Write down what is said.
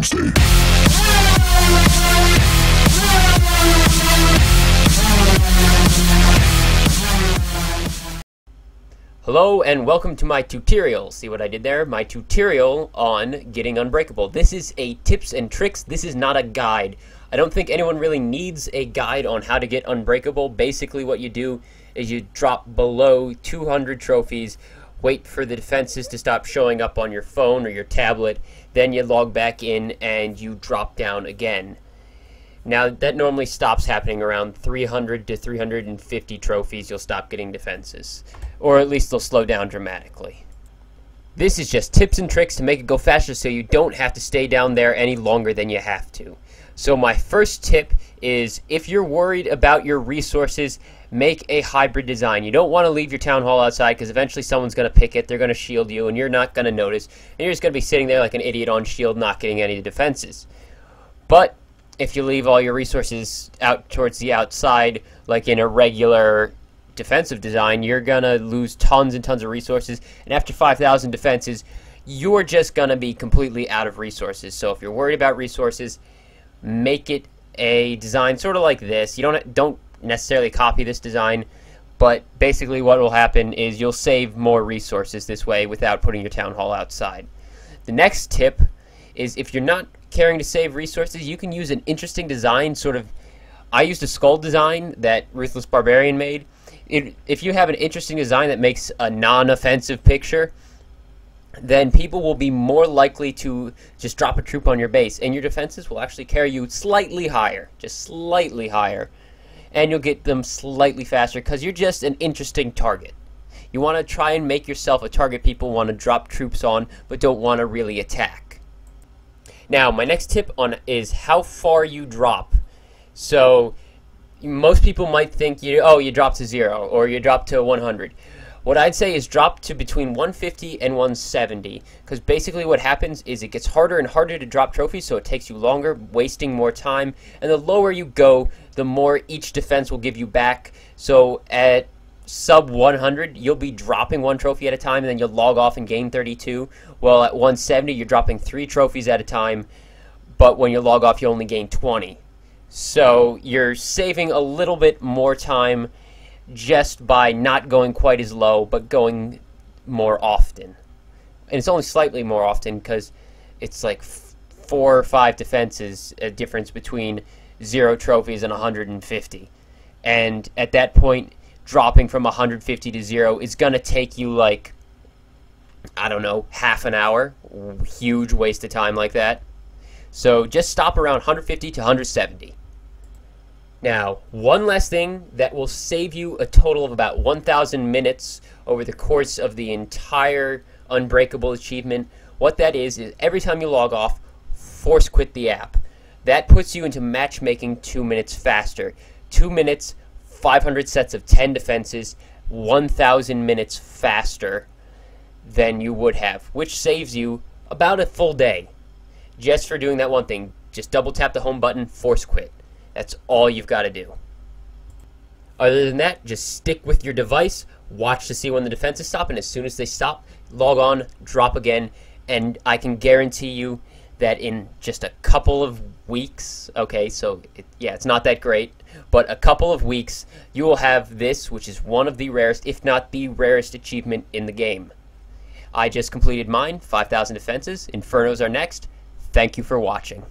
Tuesday. Hello and welcome to my tutorial. See what I did there? My tutorial on getting Unbreakable. This is a tips and tricks. This is not a guide. I don't think anyone really needs a guide on how to get Unbreakable. Basically what you do is you drop below 200 trophies, wait for the defenses to stop showing up on your phone or your tablet, then you log back in and you drop down again. Now that normally stops happening around 300 to 350 trophies. You'll stop getting defenses, or at least they'll slow down dramatically. This is just tips and tricks to make it go faster so you don't have to stay down there any longer than you have to. So my first tip is, if you're worried about your resources, make a hybrid design. You don't want to leave your town hall outside because eventually someone's going to pick it, they're going to shield you, and you're not going to notice. And you're just going to be sitting there like an idiot on shield, not getting any defenses. But if you leave all your resources out towards the outside, like in a regular defensive design, you're going to lose tons and tons of resources. And after 5,000 defenses, you're just going to be completely out of resources. So if you're worried about resources, make it a design sort of like this. You don't necessarily copy this design, but basically what will happen is you'll save more resources this way without putting your town hall outside. The next tip is, if you're not caring to save resources, you can use an interesting design. I used a skull design that Ruthless Barbarian made. If you have an interesting design that makes a non-offensive picture, then people will be more likely to just drop a troop on your base, and your defenses will actually carry you slightly higher, just slightly higher, and you'll get them slightly faster because you're just an interesting target. You want to try and make yourself a target people want to drop troops on, but don't want to really attack. Now, my next tip is how far you drop. So, most people might think, you drop to 0, or you drop to 100. What I'd say is drop to between 150 and 170, because basically what happens is it gets harder and harder to drop trophies, so it takes you longer, wasting more time, and the lower you go, the more each defense will give you back. So at sub 100, you'll be dropping 1 trophy at a time, and then you'll log off and gain 32. Well, at 170, you're dropping 3 trophies at a time, but when you log off, you only gain 20. So you're saving a little bit more time just by not going quite as low, but going more often. And it's only slightly more often because it's like 4 or 5 defenses, a difference between 0 trophies and 150. And at that point, dropping from 150 to 0 is going to take you like, I don't know, half an hour. Huge waste of time like that. So just stop around 150 to 170. Now, one last thing that will save you a total of about 1,000 minutes over the course of the entire Unbreakable achievement. What that is every time you log off, force quit the app. That puts you into matchmaking 2 minutes faster. 2 minutes, 500 sets of 10 defenses, 1,000 minutes faster than you would have, which saves you about a full day just for doing that one thing. Just double tap the home button, force quit. That's all you've got to do. Other than that, just stick with your device, watch to see when the defenses stop, and as soon as they stop, log on, drop again, and I can guarantee you that in just a couple of weeks, okay, so it's not that great, but a couple of weeks, you will have this, which is one of the rarest, if not the rarest achievement in the game. I just completed mine, 5,000 defenses. Infernos are next. Thank you for watching.